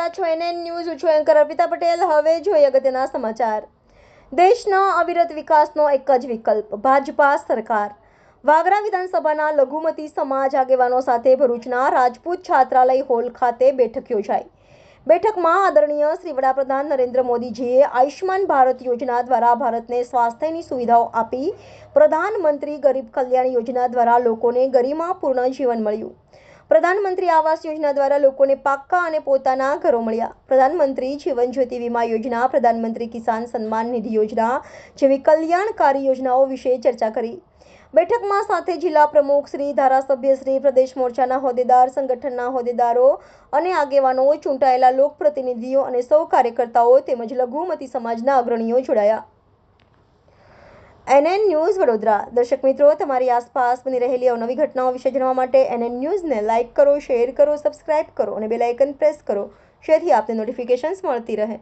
રહ્યા છો NN news. હું છું એન્કર અર્પિતા પટેલ. હવે જોઈએ અગત્યના સમાચાર. દેશના અવિરત વિકાસનો એક જ વિકલ્પ ભાજપા સરકાર. વાગરા વિધાનસભાના લઘુમતી સમાજ આગેવાનો સાથે ભરૂચના રાજપૂત છાત્રાલય હોલ ખાતે બેઠક યોજાઈ. બેઠકમાં આદરણીય શ્રી વડાપ્રધાન નરેન્દ્ર મોદીજીએ આયુષ્માન ભારત યોજના દ્વારા ભારતને સ્વાસ્થ્યની સુવિધાઓ આપી. પ્રધાનમંત્રી ગરીબ કલ્યાણ યોજના દ્વારા લોકોને ગરિમાપૂર્ણ જીવન મળ્યું. પ્રધાનમંત્રી આવાસ યોજના દ્વારા લોકોને પાક્કા અને પોતાના ઘરો મળ્યા. પ્રધાનમંત્રી જીવન જ્યોતિ વીમા યોજના, પ્રધાનમંત્રી કિસાન સન્માન નિધિ યોજના જેવી કલ્યાણકારી યોજનાઓ વિશે ચર્ચા કરી. બેઠકમાં સાથે જિલ્લા પ્રમુખ શ્રી, ધારાસભ્ય શ્રી, પ્રદેશ મોરચાના હોદ્દેદાર, સંગઠનના હોદ્દેદારો અને આગેવાનો, ચૂંટાયેલા લોકપ્રતિનિધિઓ અને સૌ કાર્યકર્તાઓ તેમજ લઘુમતી સમાજના અગ્રણીઓ જોડાયા. NN news Vadodara. દર્શક મિત્રો, તમારી આસપાસ બની રહેલી અવનવી ઘટનાઓ વિશે જાણવા માટે NN ન્યૂઝને લાઇક કરો, શેર કરો, સબસ્ક્રાઇબ કરો અને બેલ આઇકન પ્રેસ કરો, જેથી આપને નોટિફિકેશન્સ મળતી રહે.